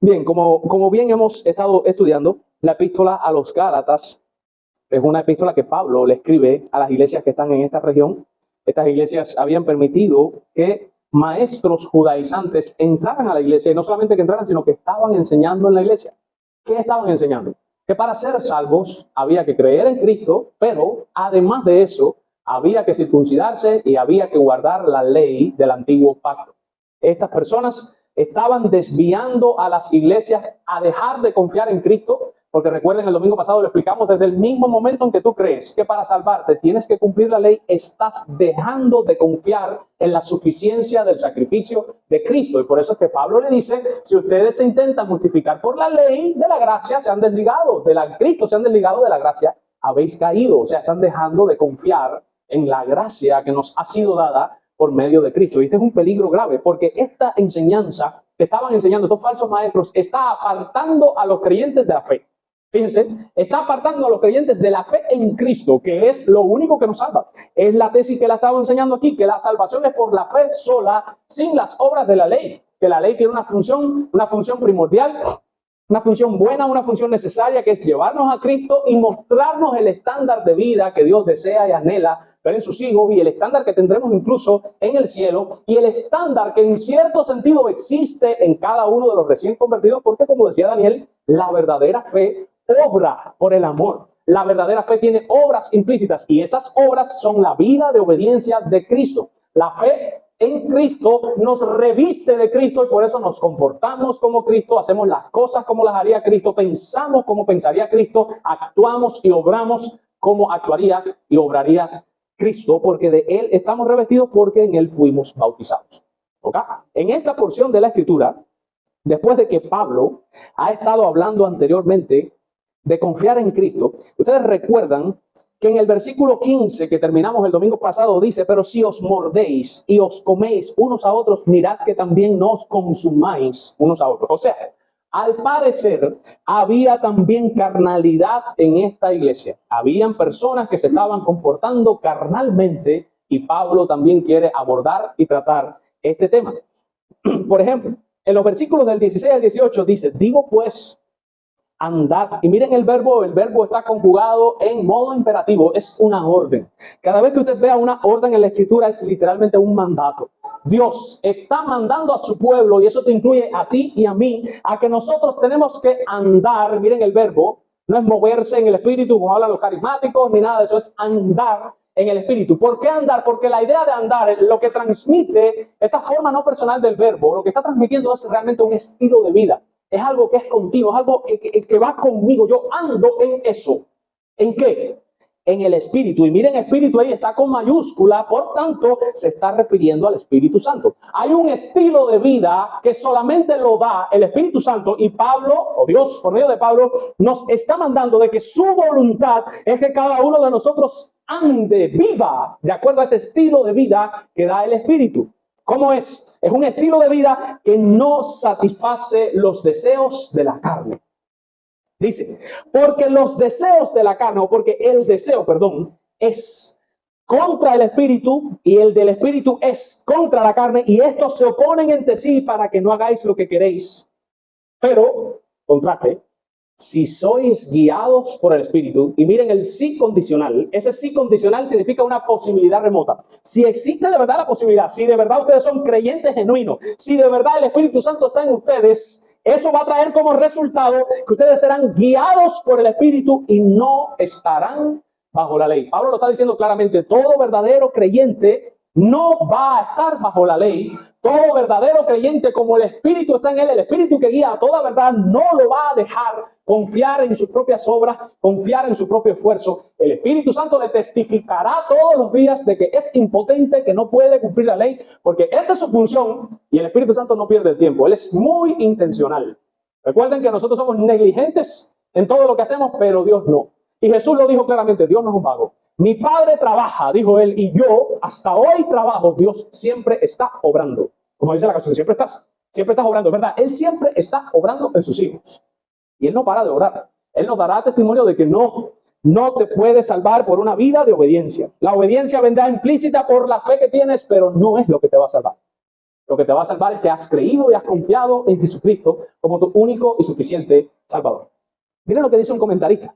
Bien, como bien hemos estado estudiando, la epístola a los Gálatas es una epístola que Pablo le escribe a las iglesias que están en esta región. Estas iglesias habían permitido que maestros judaizantes entraran a la iglesia, y no solamente que entraran, sino que estaban enseñando en la iglesia. ¿Qué estaban enseñando? Que para ser salvos había que creer en Cristo, pero además de eso, había que circuncidarse y había que guardar la ley del antiguo pacto. Estas personas estaban desviando a las iglesias a dejar de confiar en Cristo, porque recuerden, el domingo pasado lo explicamos, desde el mismo momento en que tú crees que para salvarte tienes que cumplir la ley, estás dejando de confiar en la suficiencia del sacrificio de Cristo. Y por eso es que Pablo le dice, si ustedes se intentan justificar por la ley de la gracia, se han desligado de Cristo, se han desligado de la gracia, habéis caído. O sea, están dejando de confiar en la gracia que nos ha sido dada por medio de Cristo. Y este es un peligro grave, porque esta enseñanza que estaban enseñando estos falsos maestros está apartando a los creyentes de la fe. Fíjense, está apartando a los creyentes de la fe en Cristo, que es lo único que nos salva. Es la tesis que la estaba enseñando aquí, que la salvación es por la fe sola, sin las obras de la ley. Que la ley tiene una función primordial, una función buena, una función necesaria, que es llevarnos a Cristo y mostrarnos el estándar de vida que Dios desea y anhela ver en sus hijos, y el estándar que tendremos incluso en el cielo, y el estándar que en cierto sentido existe en cada uno de los recién convertidos, porque como decía Daniel, la verdadera fe obra por el amor. La verdadera fe tiene obras implícitas, y esas obras son la vida de obediencia de Cristo. La fe en Cristo nos reviste de Cristo, y por eso nos comportamos como Cristo, hacemos las cosas como las haría Cristo, pensamos como pensaría Cristo, actuamos y obramos como actuaría y obraría Cristo, porque de Él estamos revestidos, porque en Él fuimos bautizados. ¿Okay? En esta porción de la Escritura, después de que Pablo ha estado hablando anteriormente de confiar en Cristo, ustedes recuerdan que en el versículo 15 que terminamos el domingo pasado dice, pero si os mordéis y os coméis unos a otros, mirad que también no os consumáis unos a otros. O sea, al parecer había también carnalidad en esta iglesia. Habían personas que se estaban comportando carnalmente, y Pablo también quiere abordar y tratar este tema. Por ejemplo, en los versículos del 16 al 18 dice, digo pues, andad. Y miren el verbo está conjugado en modo imperativo, es una orden. Cada vez que usted vea una orden en la Escritura es literalmente un mandato. Dios está mandando a su pueblo, y eso te incluye a ti y a mí, a que nosotros tenemos que andar. Miren el verbo, no es moverse en el espíritu como hablan los carismáticos, ni nada de eso, es andar en el espíritu. ¿Por qué andar? Porque la idea de andar, lo que transmite esta forma no personal del verbo, lo que está transmitiendo es realmente un estilo de vida. Es algo que es continuo, es algo que va conmigo. Yo ando en eso. ¿En qué? En el Espíritu. Y miren, espíritu ahí está con mayúscula, por tanto, se está refiriendo al Espíritu Santo. Hay un estilo de vida que solamente lo da el Espíritu Santo, y Pablo, o Dios, por medio de Pablo, nos está mandando de que su voluntad es que cada uno de nosotros ande, viva, de acuerdo a ese estilo de vida que da el Espíritu. ¿Cómo es? Es un estilo de vida que no satisface los deseos de la carne. Dice, porque los deseos de la carne, o porque el deseo, es contra el espíritu, y el del espíritu es contra la carne, y estos se oponen entre sí para que no hagáis lo que queréis. Pero, contraste, si sois guiados por el Espíritu, y miren el sí condicional, ese sí condicional significa una posibilidad remota. Si existe de verdad la posibilidad, si de verdad ustedes son creyentes genuinos, si de verdad el Espíritu Santo está en ustedes, eso va a traer como resultado que ustedes serán guiados por el Espíritu y no estarán bajo la ley. Pablo lo está diciendo claramente, todo verdadero creyente no va a estar bajo la ley. Todo verdadero creyente, como el Espíritu está en él, el Espíritu que guía a toda verdad, no lo va a dejar confiar en sus propias obras, confiar en su propio esfuerzo. El Espíritu Santo le testificará todos los días de que es impotente, que no puede cumplir la ley, porque esa es su función, y el Espíritu Santo no pierde el tiempo. Él es muy intencional. Recuerden que nosotros somos negligentes en todo lo que hacemos, pero Dios no. Y Jesús lo dijo claramente, Dios no es un vago. Mi Padre trabaja, dijo él, y yo hasta hoy trabajo. Dios siempre está obrando. Como dice la canción, siempre estás obrando, ¿verdad? Él siempre está obrando en sus hijos. Y Él no para de orar. Él nos dará testimonio de que no te puedes salvar por una vida de obediencia. La obediencia vendrá implícita por la fe que tienes, pero no es lo que te va a salvar. Lo que te va a salvar es que has creído y has confiado en Jesucristo como tu único y suficiente Salvador. Miren lo que dice un comentarista.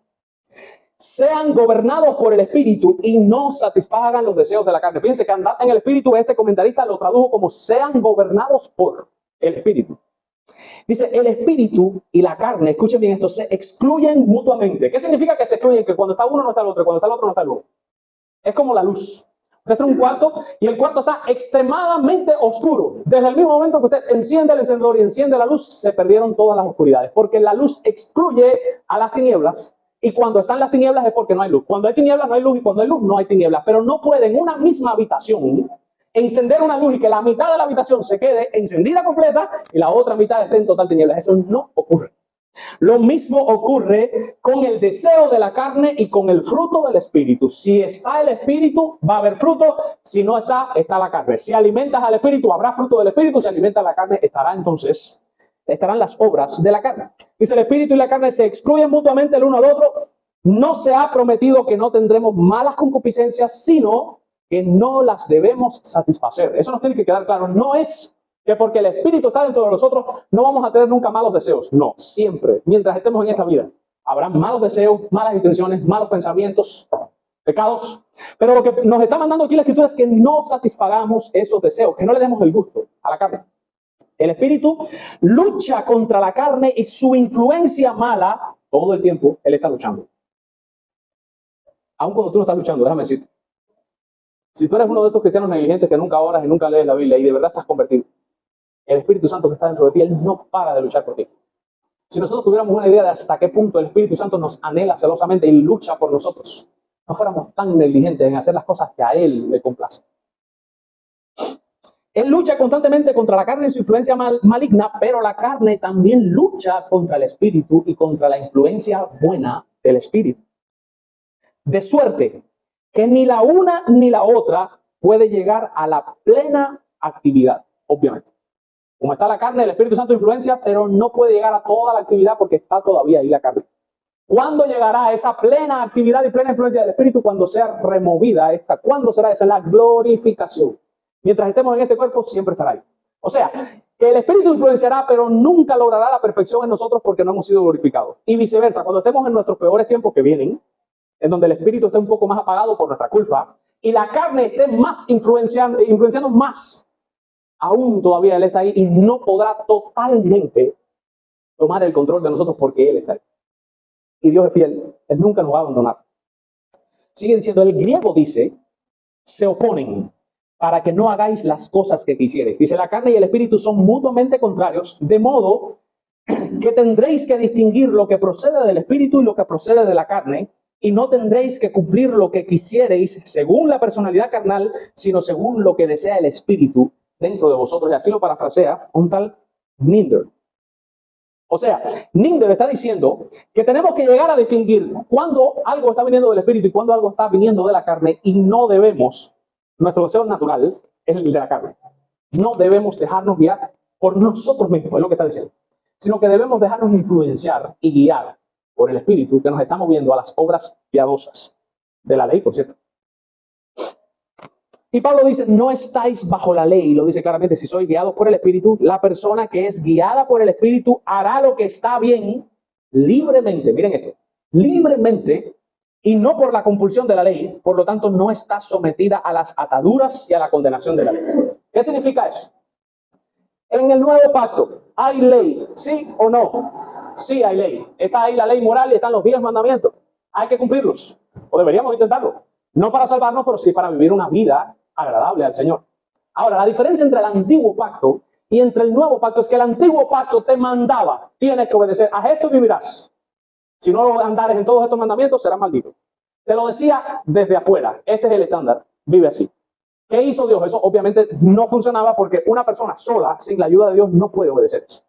Sean gobernados por el Espíritu y no satisfagan los deseos de la carne. Fíjense que andad en el Espíritu, este comentarista lo tradujo como sean gobernados por el Espíritu. Dice, el Espíritu y la carne, escuchen bien esto, se excluyen mutuamente. ¿Qué significa que se excluyen? Que cuando está uno no está el otro, y cuando está el otro no está el otro. Es como la luz. Usted está en un cuarto y el cuarto está extremadamente oscuro. Desde el mismo momento que usted enciende el encendedor y enciende la luz, se perdieron todas las oscuridades. Porque la luz excluye a las tinieblas. Y cuando están las tinieblas es porque no hay luz. Cuando hay tinieblas no hay luz y cuando hay luz no hay tinieblas. Pero no puede en una misma habitación encender una luz y que la mitad de la habitación se quede encendida completa y la otra mitad esté en total tinieblas. Eso no ocurre. Lo mismo ocurre con el deseo de la carne y con el fruto del Espíritu. Si está el Espíritu, va a haber fruto. Si no está, está la carne. Si alimentas al Espíritu, habrá fruto del Espíritu. Si alimentas la carne, estarán las obras de la carne. Dice, el Espíritu y la carne se excluyen mutuamente el uno al otro. No se ha prometido que no tendremos malas concupiscencias, sino que no las debemos satisfacer. Eso nos tiene que quedar claro. No es que porque el Espíritu está dentro de nosotros, no vamos a tener nunca malos deseos. No, siempre, mientras estemos en esta vida, habrá malos deseos, malas intenciones, malos pensamientos, pecados. Pero lo que nos está mandando aquí la Escritura es que no satisfagamos esos deseos, que no le demos el gusto a la carne. El Espíritu lucha contra la carne y su influencia mala, todo el tiempo, Él está luchando. Aun cuando tú no estás luchando, déjame decirte. Si tú eres uno de estos cristianos negligentes que nunca oras y nunca lees la Biblia y de verdad estás convertido, el Espíritu Santo que está dentro de ti, Él no para de luchar por ti. Si nosotros tuviéramos una idea de hasta qué punto el Espíritu Santo nos anhela celosamente y lucha por nosotros, no fuéramos tan negligentes en hacer las cosas que a Él le complace. Él lucha constantemente contra la carne y su influencia maligna, pero la carne también lucha contra el Espíritu y contra la influencia buena del Espíritu. De suerte que ni la una ni la otra puede llegar a la plena actividad, obviamente. Como está la carne, el Espíritu Santo influencia, pero no puede llegar a toda la actividad porque está todavía ahí la carne. ¿Cuándo llegará esa plena actividad y plena influencia del Espíritu? Cuando sea removida esta. ¿Cuándo será esa? La glorificación. Mientras estemos en este cuerpo, siempre estará ahí. O sea, que el Espíritu influenciará, pero nunca logrará la perfección en nosotros porque no hemos sido glorificados. Y viceversa, cuando estemos en nuestros peores tiempos que vienen, en donde el Espíritu esté un poco más apagado por nuestra culpa, y la carne esté más influenciando más, aún todavía Él está ahí y no podrá totalmente tomar el control de nosotros porque Él está ahí. Y Dios es fiel, Él nunca nos va a abandonar. Sigue diciendo, el griego dice, se oponen para que no hagáis las cosas que quisierais. Dice, la carne y el Espíritu son mutuamente contrarios, de modo que tendréis que distinguir lo que procede del Espíritu y lo que procede de la carne, y no tendréis que cumplir lo que quisierais según la personalidad carnal, sino según lo que desea el Espíritu dentro de vosotros. Y así lo parafrasea un tal Ninder. O sea, Ninder está diciendo que tenemos que llegar a distinguir cuando algo está viniendo del Espíritu y cuando algo está viniendo de la carne, y no debemos, nuestro deseo natural es el de la carne. No debemos dejarnos guiar por nosotros mismos, es lo que está diciendo, sino que debemos dejarnos influenciar y guiar por el Espíritu que nos está moviendo a las obras piadosas de la ley, por cierto. Y Pablo dice, no estáis bajo la ley, lo dice claramente, si sois guiados por el Espíritu, la persona que es guiada por el Espíritu hará lo que está bien libremente, miren esto, libremente y no por la compulsión de la ley, por lo tanto no está sometida a las ataduras y a la condenación de la ley. ¿Qué significa eso? En el nuevo pacto, ¿hay ley? ¿Sí o no? Sí hay ley. Está ahí la ley moral y están los 10 mandamientos. Hay que cumplirlos. O deberíamos intentarlo. No para salvarnos, pero sí para vivir una vida agradable al Señor. Ahora, la diferencia entre el antiguo pacto y entre el nuevo pacto es que el antiguo pacto te mandaba, tienes que obedecer, a esto vivirás. Si no andares en todos estos mandamientos, serás maldito. Te lo decía desde afuera. Este es el estándar. Vive así. ¿Qué hizo Dios? Eso obviamente no funcionaba porque una persona sola, sin la ayuda de Dios, no puede obedecer eso.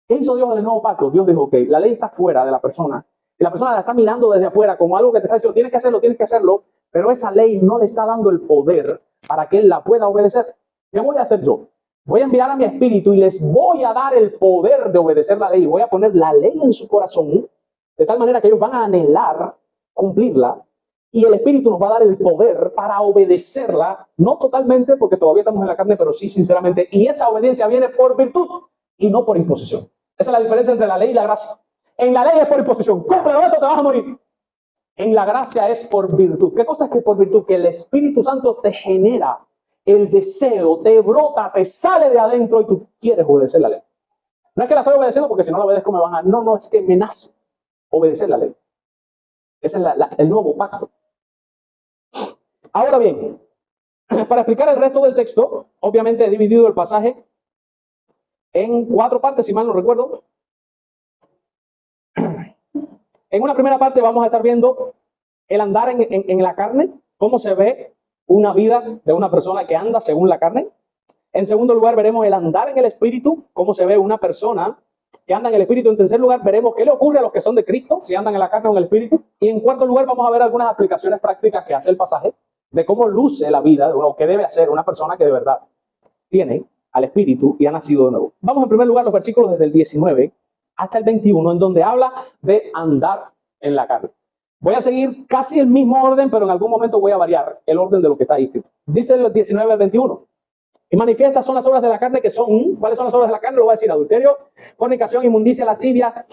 ¿Qué hizo Dios en el nuevo pacto? Dios dijo, ok, la ley está fuera de la persona y la persona la está mirando desde afuera como algo que te está diciendo, tienes que hacerlo, pero esa ley no le está dando el poder para que él la pueda obedecer. ¿Qué voy a hacer yo? Voy a enviar a mi espíritu y les voy a dar el poder de obedecer la ley. Voy a poner la ley en su corazón de tal manera que ellos van a anhelar cumplirla Y el Espíritu nos va a dar el poder para obedecerla, no totalmente porque todavía estamos en la carne, pero sí sinceramente. Y esa obediencia viene por virtud y no por imposición. Esa es la diferencia entre la ley y la gracia. En la ley es por imposición. Cúmplelo esto, te vas a morir. En la gracia es por virtud. ¿Qué cosa es que por virtud? Que el Espíritu Santo te genera el deseo, te brota, te sale de adentro y tú quieres obedecer la ley. No es que la estoy obedeciendo porque si no la obedezco me van a... No, es que me nace obedecer la ley. Ese es el nuevo pacto. Ahora bien, para explicar el resto del texto, obviamente he dividido el pasaje en 4 partes, si mal no recuerdo. En una primera parte vamos a estar viendo el andar en la carne, cómo se ve una vida de una persona que anda según la carne. En segundo lugar, veremos el andar en el Espíritu, cómo se ve una persona que anda en el Espíritu. En tercer lugar, veremos qué le ocurre a los que son de Cristo, si andan en la carne o en el Espíritu. Y en cuarto lugar, vamos a ver algunas aplicaciones prácticas que hace el pasaje de cómo luce la vida, o qué debe hacer una persona que de verdad tiene al Espíritu y ha nacido de nuevo. Vamos en primer lugar los versículos desde el 19 hasta el 21, en donde habla de andar en la carne. Voy a seguir casi el mismo orden, pero en algún momento voy a variar el orden de lo que está ahí escrito. Dice el 19 al 21. Y manifiestas son las obras de la carne que son, ¿cuáles son las obras de la carne? Lo voy a decir: adulterio, fornicación, inmundicia, lascivia,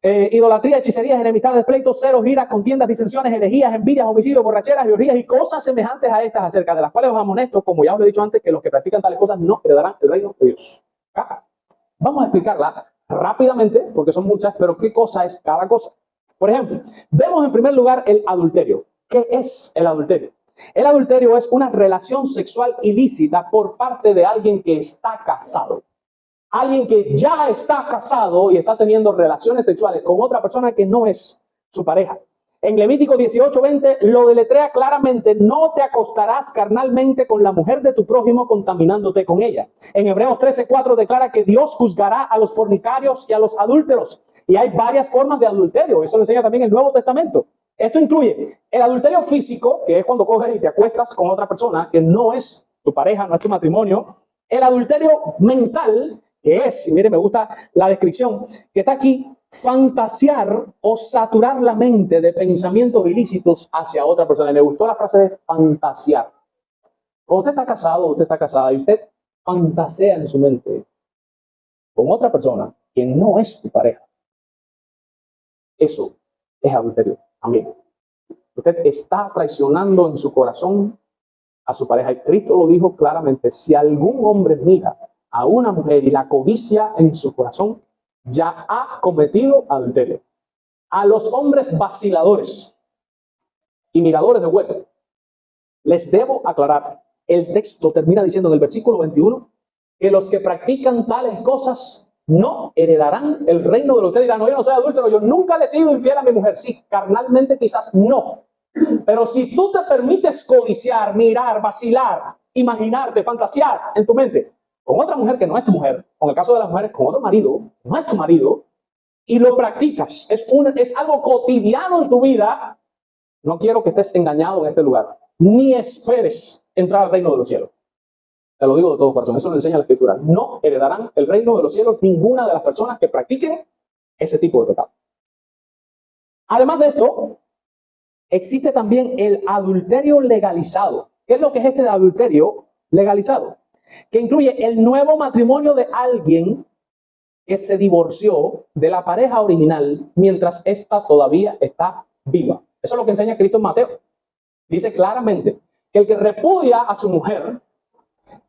idolatría, hechicerías, enemistades, pleitos, celos, iras, contiendas, disensiones, herejías, envidias, homicidios, borracheras y orgías y cosas semejantes a estas, acerca de las cuales os amonesto, como ya os he dicho antes, que los que practican tales cosas no heredarán el reino de Dios. Vamos a explicarla rápidamente, porque son muchas, pero ¿qué cosa es cada cosa? Por ejemplo, vemos en primer lugar el adulterio. ¿Qué es el adulterio? El adulterio es una relación sexual ilícita por parte de alguien que está casado. Alguien que ya está casado y está teniendo relaciones sexuales con otra persona que no es su pareja. En Levítico 18:20 lo deletrea claramente: no te acostarás carnalmente con la mujer de tu prójimo contaminándote con ella. En Hebreos 13:4 declara que Dios juzgará a los fornicarios y a los adúlteros. Y hay varias formas de adulterio, eso lo enseña también el Nuevo Testamento. Esto incluye el adulterio físico, que es cuando coges y te acuestas con otra persona que no es tu pareja, no es tu matrimonio. El adulterio mental, que es, y mire, me gusta la descripción que está aquí: fantasear o saturar la mente de pensamientos ilícitos hacia otra persona. Y me gustó la frase de fantasear. Cuando usted está casado, usted está casada y usted fantasea en su mente con otra persona que no es tu pareja, eso es adulterio también. Usted está traicionando en su corazón a su pareja. Y Cristo lo dijo claramente: si algún hombre mira a una mujer y la codicia en su corazón, ya ha cometido adulterio. A los hombres vaciladores y miradores de hueco, les debo aclarar, el texto termina diciendo en el versículo 21 que los que practican tales cosas no heredarán el reino de los. Usted dirá: no, yo no soy adúltero, yo nunca le he sido infiel a mi mujer. Sí, carnalmente quizás no. Pero si tú te permites codiciar, mirar, vacilar, imaginarte, fantasear en tu mente con otra mujer que no es tu mujer, o en el caso de las mujeres con otro marido, no es tu marido, y lo practicas, es algo cotidiano en tu vida, no quiero que estés engañado en este lugar, ni esperes entrar al reino de los cielos. Te lo digo de todo corazón, eso lo enseña la Escritura. No heredarán el reino de los cielos ninguna de las personas que practiquen ese tipo de pecado. Además de esto, existe también el adulterio legalizado. ¿Qué es lo que es este adulterio legalizado? Que incluye el nuevo matrimonio de alguien que se divorció de la pareja original mientras ésta todavía está viva. Eso es lo que enseña Cristo en Mateo. Dice claramente que el que repudia a su mujer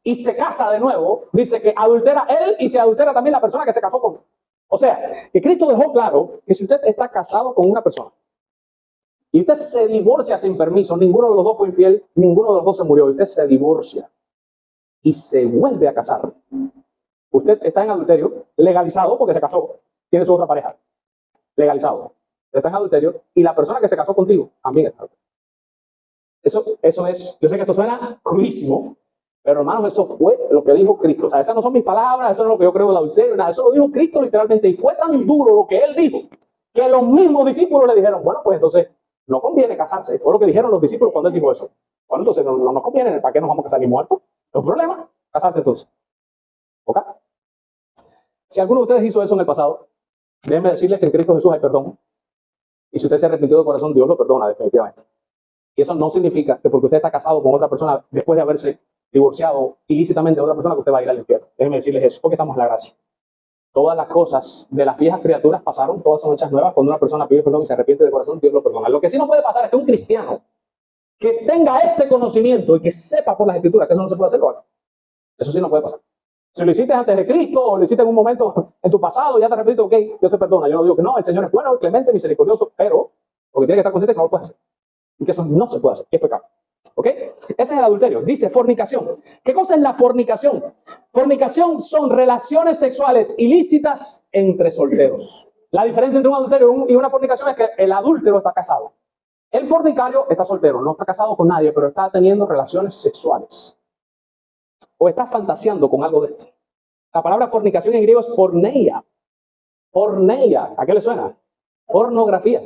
y se casa de nuevo, dice que adultera él y se adultera también la persona que se casó con él. O sea, que Cristo dejó claro que si usted está casado con una persona y usted se divorcia sin permiso, ninguno de los dos fue infiel, ninguno de los dos se murió, y usted se divorcia y se vuelve a casar, usted está en adulterio, legalizado porque se casó, tiene su otra pareja, legalizado. Usted está en adulterio y la persona que se casó contigo también está. Eso es, yo sé que esto suena crudísimo, pero hermanos, eso fue lo que dijo Cristo. O sea, esas no son mis palabras, eso no es lo que yo creo del adulterio, nada, eso lo dijo Cristo literalmente. Y fue tan duro lo que él dijo, que los mismos discípulos le dijeron: bueno, pues entonces no conviene casarse. Fue lo que dijeron los discípulos cuando él dijo eso. Bueno, entonces no nos conviene, ¿para qué nos vamos a casar ni muertos? No hay problema, casarse entonces. ¿Ok? Si alguno de ustedes hizo eso en el pasado, déjenme decirles que en Cristo Jesús hay perdón. Y si usted se arrepintió de corazón, Dios lo perdona definitivamente. Y eso no significa que porque usted está casado con otra persona después de haberse divorciado ilícitamente de otra persona que usted va a ir al infierno. Déjenme decirles eso, porque estamos en la gracia. Todas las cosas de las viejas criaturas pasaron, todas son hechas nuevas. Cuando una persona pide perdón y se arrepiente de corazón, Dios lo perdona. Lo que sí no puede pasar es que un cristiano que tenga este conocimiento y que sepa por las escrituras que eso no se puede hacer, lo haga. Eso sí no puede pasar. Si lo hiciste antes de Cristo o lo hiciste en un momento en tu pasado, ya te arrepientes, ok, Dios te perdona. Yo no digo que no, el Señor es bueno, clemente, misericordioso, pero porque tiene que estar consciente que no lo puede hacer. Y que eso no se puede hacer, que es pecado. ¿Ok? Ese es el adulterio. Dice fornicación. ¿Qué cosa es la fornicación? Fornicación son relaciones sexuales ilícitas entre solteros. La diferencia entre un adulterio y una fornicación es que el adúltero está casado. El fornicario está soltero, no está casado con nadie, pero está teniendo relaciones sexuales. O está fantaseando con algo de esto. La palabra fornicación en griego es porneia. Porneia. ¿A qué le suena? Pornografía.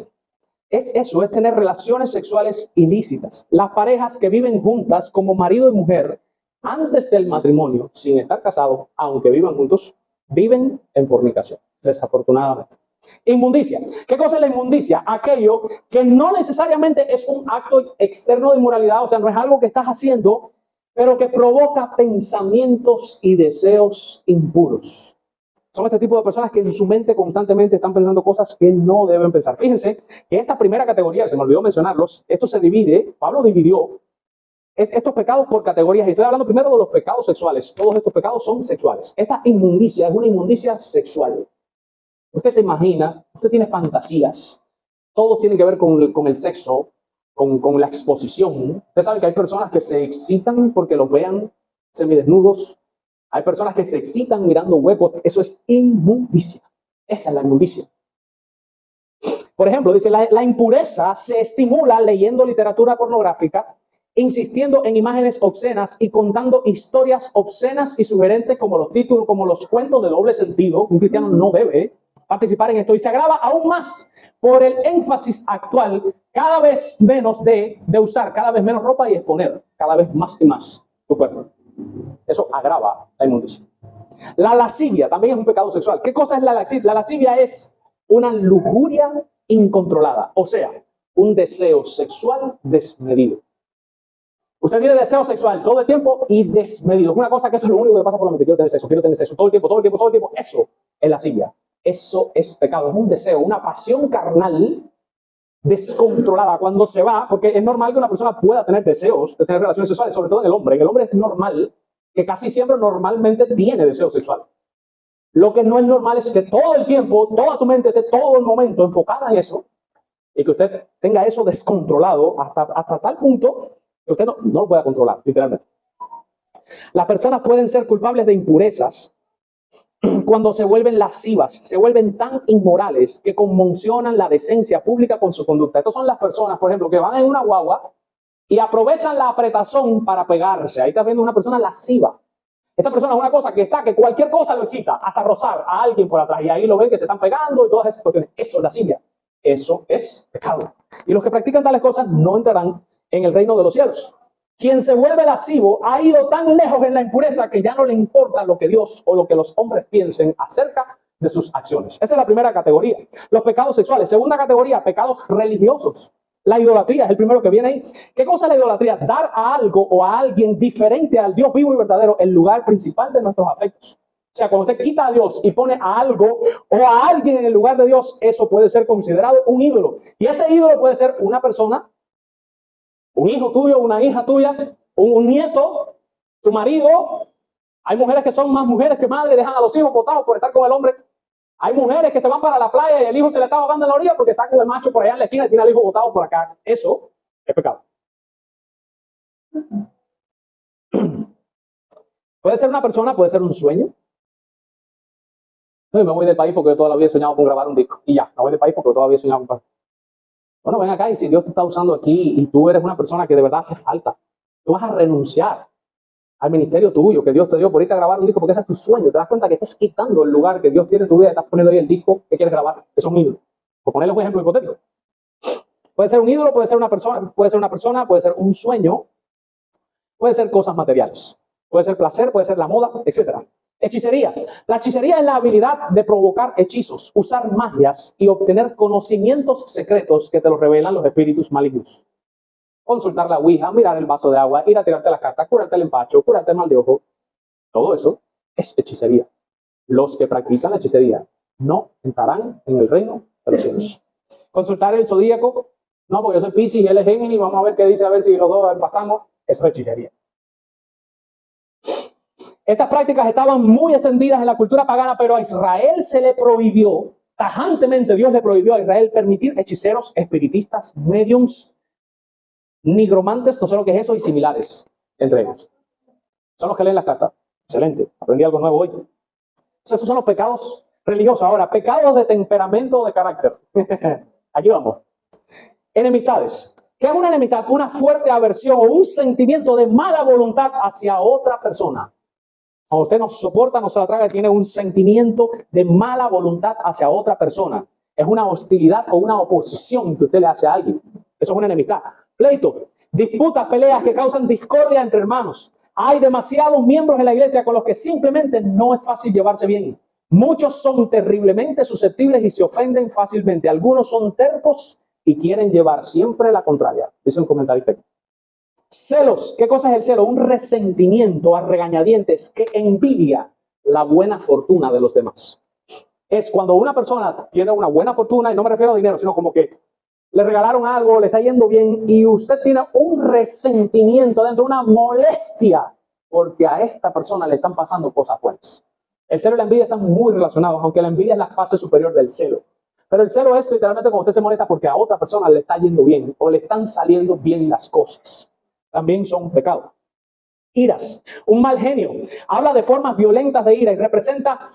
Es eso, es tener relaciones sexuales ilícitas. Las parejas que viven juntas como marido y mujer antes del matrimonio, sin estar casados, aunque vivan juntos, viven en fornicación, desafortunadamente. Inmundicia. ¿Qué cosa es la inmundicia? Aquello que no necesariamente es un acto externo de inmoralidad, o sea, no es algo que estás haciendo, pero que provoca pensamientos y deseos impuros. Son este tipo de personas que en su mente constantemente están pensando cosas que no deben pensar. Fíjense que esta primera categoría, se me olvidó mencionarlos, esto se divide, Pablo dividió estos pecados por categorías. Y estoy hablando primero de los pecados sexuales. Todos estos pecados son sexuales. Esta inmundicia es una inmundicia sexual. Usted se imagina, usted tiene fantasías. Todos tienen que ver con el sexo, con la exposición. Usted sabe que hay personas que se excitan porque los vean semidesnudos. Hay personas que se excitan mirando huecos. Eso es inmundicia. Esa es la inmundicia. Por ejemplo, dice, la impureza se estimula leyendo literatura pornográfica, insistiendo en imágenes obscenas y contando historias obscenas y sugerentes como los títulos, como los cuentos de doble sentido. Un cristiano no debe participar en esto. Y se agrava aún más por el énfasis actual, cada vez menos de usar cada vez menos ropa y exponer cada vez más y más tu cuerpo. Eso agrava la inmundicia. La lascivia también es un pecado sexual. ¿Qué cosa es la lascivia? La lascivia es una lujuria incontrolada, o sea, un deseo sexual desmedido. Usted tiene deseo sexual todo el tiempo y desmedido. Es una cosa que eso es lo único que pasa por la mente. Quiero tener sexo todo el tiempo, todo el tiempo, todo el tiempo. Eso es lascivia. Eso es pecado. Es un deseo, una pasión carnal descontrolada. Cuando se va, porque es normal que una persona pueda tener deseos de tener relaciones sexuales, sobre todo en el hombre. En el hombre es normal que casi siempre normalmente tiene deseo sexual. Lo que no es normal es que todo el tiempo, toda tu mente esté todo el momento enfocada en eso y que usted tenga eso descontrolado hasta tal punto que usted no lo pueda controlar, literalmente. Las personas pueden ser culpables de impurezas cuando se vuelven lascivas, se vuelven tan inmorales que conmocionan la decencia pública con su conducta. Estas son las personas, por ejemplo, que van en una guagua y aprovechan la apretazón para pegarse. Ahí está viendo una persona lasciva. Esta persona es una cosa que cualquier cosa lo excita, hasta rozar a alguien por atrás. Y ahí lo ven que se están pegando y todas esas cuestiones. Eso es lascivia. Eso es pecado. Y los que practican tales cosas no entrarán en el reino de los cielos. Quien se vuelve lascivo ha ido tan lejos en la impureza que ya no le importa lo que Dios o lo que los hombres piensen acerca de sus acciones. Esa es la primera categoría. Los pecados sexuales. Segunda categoría, pecados religiosos. La idolatría es el primero que viene ahí. ¿Qué cosa es la idolatría? Dar a algo o a alguien diferente al Dios vivo y verdadero el lugar principal de nuestros afectos. O sea, cuando usted quita a Dios y pone a algo o a alguien en el lugar de Dios, eso puede ser considerado un ídolo. Y ese ídolo puede ser una persona, un hijo tuyo, una hija tuya, un nieto, tu marido. Hay mujeres que son más mujeres que madres, dejan a los hijos botados por estar con el hombre. Hay mujeres que se van para la playa y el hijo se le está ahogando en la orilla porque está con el macho por allá en la esquina y tiene al hijo botado por acá. Eso es pecado. Puede ser una persona, puede ser un sueño. No, me voy del país porque yo todavía he soñado con grabar un disco. Y ya, me voy del país porque todavía he soñado con... Bueno, ven acá y si Dios te está usando aquí y tú eres una persona que de verdad hace falta, tú vas a renunciar al ministerio tuyo que Dios te dio por irte a grabar un disco porque ese es tu sueño. Te das cuenta que estás quitando el lugar que Dios tiene en tu vida y estás poniendo ahí el disco que quieres grabar. Eso es un ídolo. Por ponerles un ejemplo hipotético. Puede ser un ídolo, puede ser una persona, puede ser un sueño, puede ser cosas materiales. Puede ser placer, puede ser la moda, etc. Hechicería. La hechicería es la habilidad de provocar hechizos, usar magias y obtener conocimientos secretos que te los revelan los espíritus malignos. consultar la ouija, mirar el vaso de agua, ir a tirarte las cartas, curarte el empacho, curarte el mal de ojo. Todo eso es hechicería. Los que practican la hechicería no entrarán en el reino de los cielos. Consultar el zodíaco, no, porque yo soy Piscis y él es Géminis, vamos a ver qué dice, a ver si los dos empatamos. Eso es hechicería. Estas prácticas estaban muy extendidas en la cultura pagana, pero a Israel se le prohibió, tajantemente Dios le prohibió a Israel permitir hechiceros, espiritistas, mediums, nigromantes, no sé lo que es eso, y similares entre ellos. Son los que leen las cartas. Excelente, aprendí algo nuevo hoy. Esos son los pecados religiosos. Ahora, pecados de temperamento o de carácter. Aquí vamos. Enemistades. ¿Qué es una enemistad? Una fuerte aversión o un sentimiento de mala voluntad hacia otra persona. Cuando usted no soporta, no se la traga, tiene un sentimiento de mala voluntad hacia otra persona. Es una hostilidad o una oposición que usted le hace a alguien. Eso es una enemistad. Pleito, disputas, peleas que causan discordia entre hermanos. Hay demasiados miembros en la iglesia con los que simplemente no es fácil llevarse bien. Muchos son terriblemente susceptibles y se ofenden fácilmente. Algunos son tercos y quieren llevar siempre la contraria. Dice un comentario. Celos. ¿Qué cosa es el celo? Un resentimiento a regañadientes que envidia la buena fortuna de los demás. Es cuando una persona tiene una buena fortuna, y no me refiero a dinero, sino como que le regalaron algo, le está yendo bien, y usted tiene un resentimiento dentro, una molestia, porque a esta persona le están pasando cosas buenas. El celo y la envidia están muy relacionados, aunque la envidia es la fase superior del celo. Pero el celo es literalmente cuando usted se molesta porque a otra persona le está yendo bien, o le están saliendo bien las cosas. También son pecados. Iras, un mal genio. Habla de formas violentas de ira y representa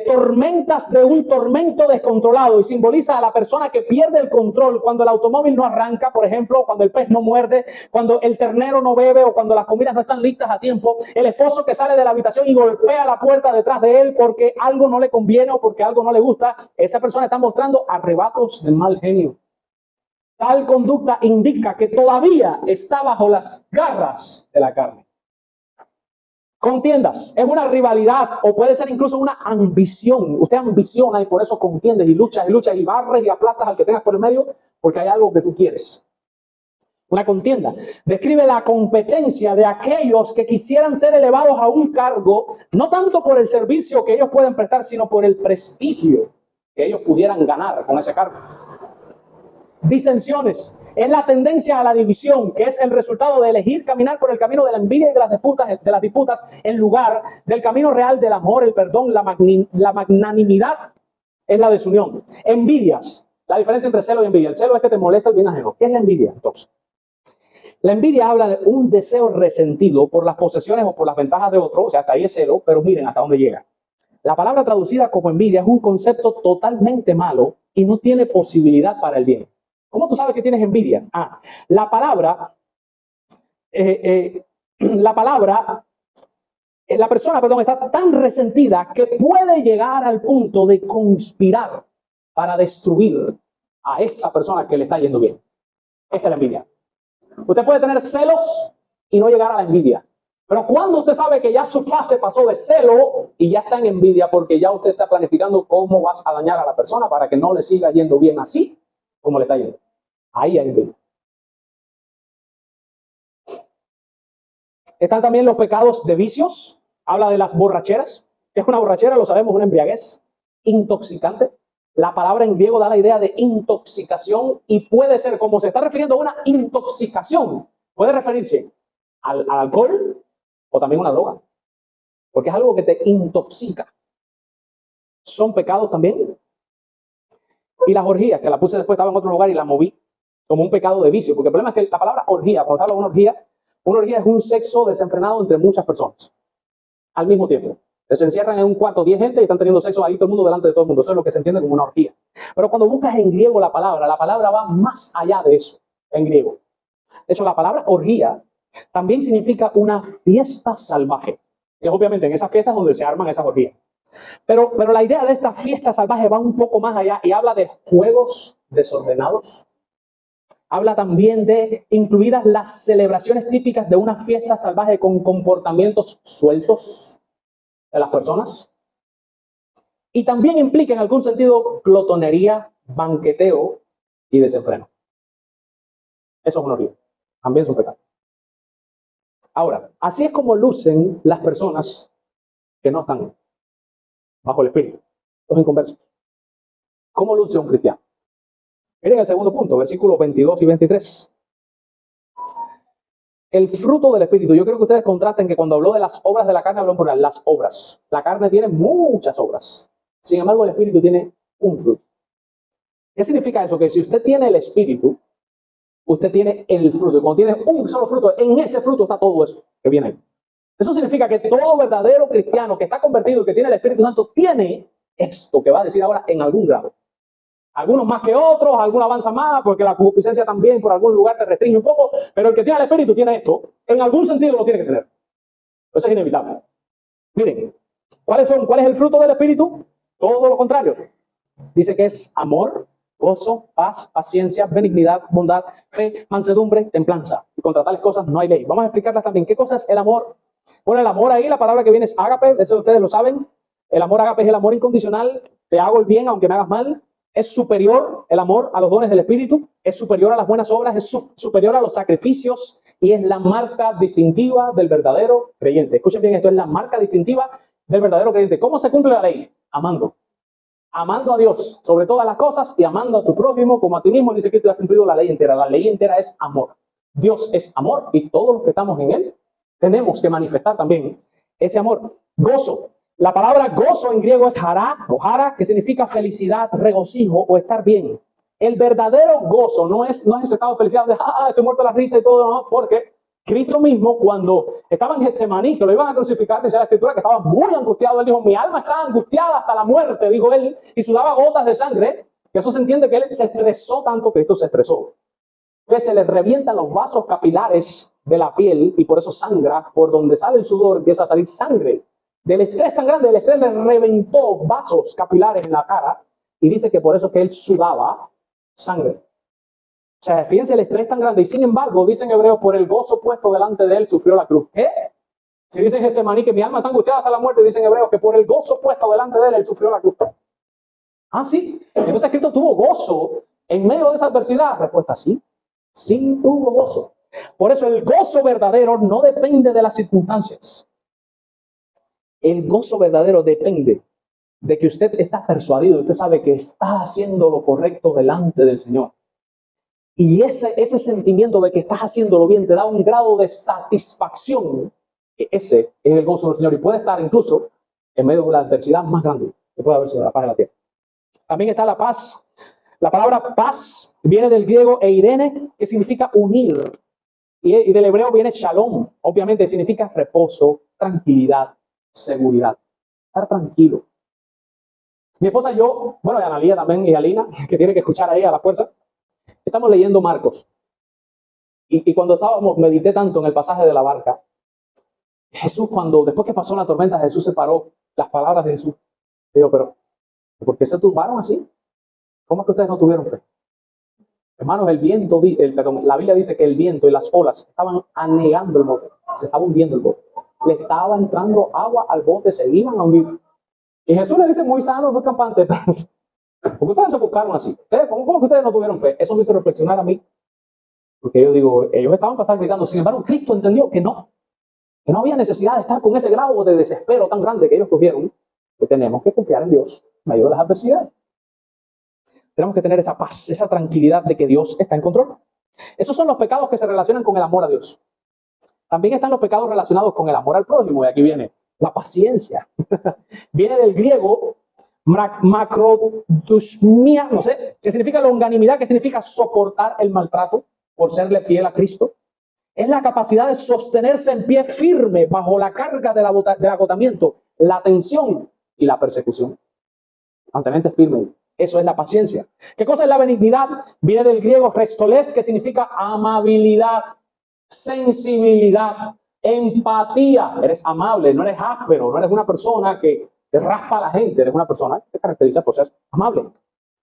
tormentas de un tormento descontrolado y simboliza a la persona que pierde el control cuando el automóvil no arranca, por ejemplo, cuando el pez no muerde, cuando el ternero no bebe o cuando las comidas no están listas a tiempo, el esposo que sale de la habitación y golpea la puerta detrás de él porque algo no le conviene o porque algo no le gusta. Esa persona está mostrando arrebatos del mal genio. Tal conducta indica que todavía está bajo las garras de la carne. Contiendas, es una rivalidad o puede ser incluso una ambición. Usted ambiciona y por eso contiendes y luchas y barres y aplastas al que tengas por el medio porque hay algo que tú quieres. Una contienda describe la competencia de aquellos que quisieran ser elevados a un cargo, no tanto por el servicio que ellos pueden prestar, sino por el prestigio que ellos pudieran ganar con ese cargo. Disensiones es la tendencia a la división, que es el resultado de elegir caminar por el camino de la envidia y de las disputas en lugar del camino real del amor, el perdón, la magnanimidad. Es la desunión. Envidias. La diferencia entre celo y envidia. El celo es que te molesta el bien ajeno. ¿Qué es la envidia entonces? La envidia habla de un deseo resentido por las posesiones o por las ventajas de otro. O sea, hasta ahí es celo, pero miren hasta dónde llega. La palabra traducida como envidia es un concepto totalmente malo y no tiene posibilidad para el bien. ¿Cómo tú sabes que tienes envidia? La persona está tan resentida que puede llegar al punto de conspirar para destruir a esa persona que le está yendo bien. Esa es la envidia. Usted puede tener celos y no llegar a la envidia. Pero cuando usted sabe que ya su fase pasó de celo y ya está en envidia porque ya usted está planificando cómo vas a dañar a la persona para que no le siga yendo bien así como le está yendo. Ahí hay envidia. Están también los pecados de vicios. Habla de las borracheras. ¿Qué es una borrachera? Lo sabemos, una embriaguez intoxicante. La palabra en griego da la idea de intoxicación y puede ser, como se está refiriendo a una intoxicación, puede referirse al alcohol o también a una droga. Porque es algo que te intoxica. Son pecados también. Y las orgías, que la puse después, estaba en otro lugar y la moví como un pecado de vicio. Porque el problema es que la palabra orgía, cuando habla de una orgía es un sexo desenfrenado entre muchas personas al mismo tiempo. Se encierran en un cuarto 10 gente y están teniendo sexo ahí todo el mundo delante de todo el mundo. Eso es lo que se entiende como una orgía. Pero cuando buscas en griego la palabra va más allá de eso en griego. De hecho, la palabra orgía también significa una fiesta salvaje. Que es obviamente en esas fiestas donde se arman esas orgías. Pero la idea de esta fiesta salvaje va un poco más allá y habla de juegos desordenados. Habla también de incluidas las celebraciones típicas de una fiesta salvaje con comportamientos sueltos de las personas. Y también implica en algún sentido glotonería, banqueteo y desenfreno. Eso es una orgía. También es un pecado. Ahora, así es como lucen las personas que no están bajo el Espíritu, los inconversos. ¿Cómo luce un cristiano? Miren el segundo punto, versículos 22 y 23. El fruto del Espíritu. Yo creo que ustedes contrasten que cuando habló de las obras de la carne, habló por las obras. La carne tiene muchas obras. Sin embargo, el Espíritu tiene un fruto. ¿Qué significa eso? Que si usted tiene el Espíritu, usted tiene el fruto. Y cuando tiene un solo fruto, en ese fruto está todo eso que viene ahí. Eso significa que todo verdadero cristiano que está convertido y que tiene el Espíritu Santo tiene esto que va a decir ahora en algún grado. Algunos más que otros, algunos avanzan más, porque la concupiscencia también por algún lugar te restringe un poco, pero el que tiene el Espíritu tiene esto. En algún sentido lo tiene que tener. Eso es inevitable. Miren, ¿cuál es el fruto del Espíritu? Todo lo contrario. Dice que es amor, gozo, paz, paciencia, benignidad, bondad, fe, mansedumbre, templanza. Y contra tales cosas no hay ley. Vamos a explicarlas también. ¿Qué cosa es el amor? Bueno, el amor ahí, la palabra que viene es ágape, eso ustedes lo saben. El amor ágape es el amor incondicional. Te hago el bien aunque me hagas mal. Es superior el amor a los dones del Espíritu, es superior a las buenas obras, es superior a los sacrificios y es la marca distintiva del verdadero creyente. Escuchen bien, esto es la marca distintiva del verdadero creyente. ¿Cómo se cumple la ley? Amando. Amando a Dios sobre todas las cosas y amando a tu prójimo como a ti mismo. Dice que tú has cumplido la ley entera. La ley entera es amor. Dios es amor y todos los que estamos en Él tenemos que manifestar también ese amor. Gozo. La palabra gozo en griego es hará o hara, que significa felicidad, regocijo o estar bien. El verdadero gozo no es ese estado de felicidad de estoy muerto de la risa y todo, no, porque Cristo mismo cuando estaba en Getsemaní, que lo iban a crucificar, dice la Escritura que estaba muy angustiado. Él dijo, mi alma estaba angustiada hasta la muerte, dijo él, y sudaba gotas de sangre. Que eso se entiende que él se estresó tanto, Cristo se estresó, que se le revientan los vasos capilares de la piel y por eso sangra, por donde sale el sudor empieza a salir sangre. Del estrés tan grande, el estrés le reventó vasos capilares en la cara y dice que por eso que él sudaba sangre. O sea, fíjense el estrés tan grande y sin embargo, dicen hebreos, por el gozo puesto delante de él sufrió la cruz. ¿Qué? Si dicen Getsemaní que mi alma está angustiada hasta la muerte, dicen hebreos que por el gozo puesto delante de él sufrió la cruz. Ah, sí. Entonces Cristo tuvo gozo en medio de esa adversidad. Respuesta, sí. Sí tuvo gozo. Por eso el gozo verdadero no depende de las circunstancias. El gozo verdadero depende de que usted está persuadido, usted sabe que está haciendo lo correcto delante del Señor. Y ese sentimiento de que estás haciéndolo bien te da un grado de satisfacción. Ese es el gozo del Señor y puede estar incluso en medio de la adversidad más grande que puede haber sobre la faz de la tierra. También está la paz. La palabra paz viene del griego eirene, que significa unir. Y del hebreo viene shalom. Obviamente significa reposo, tranquilidad, seguridad, estar tranquilo. Mi esposa y yo, bueno, y Analía también, y Alina, que tiene que escuchar ahí a la fuerza, estamos leyendo Marcos. Y cuando estábamos, medité tanto en el pasaje de la barca. Jesús, después que pasó la tormenta, Jesús separó las palabras de Jesús. Digo, pero ¿por qué se turbaron así? ¿Cómo es que ustedes no tuvieron fe? Hermanos, el viento, la Biblia dice que el viento y las olas estaban anegando el bote, se estaba hundiendo el bote. Le estaba entrando agua al bote, se iban a hundir. Y Jesús le dice muy sano, muy campante, ¿por qué ustedes se buscaron así? ¿Cómo que ustedes no tuvieron fe? Eso me hizo reflexionar a mí. Porque yo digo, ellos estaban para estar gritando. Sin embargo, Cristo entendió que no había necesidad de estar con ese grado de desespero tan grande que ellos cogieron, que tenemos que confiar en Dios en medio de las adversidades. Tenemos que tener esa paz, esa tranquilidad de que Dios está en control. Esos son los pecados que se relacionan con el amor a Dios. También están los pecados relacionados con el amor al prójimo. Y aquí viene la paciencia. Viene del griego macrodusmia, no sé, que significa longanimidad, que significa soportar el maltrato por serle fiel a Cristo. Es la capacidad de sostenerse en pie firme bajo la carga del agotamiento, la tensión y la persecución. Mantenerte firme. Eso es la paciencia. ¿Qué cosa es la benignidad? Viene del griego restoles, que significa amabilidad, sensibilidad, empatía. Eres amable, no eres áspero, no eres una persona que te raspa a la gente, eres una persona que te caracteriza por ser amable.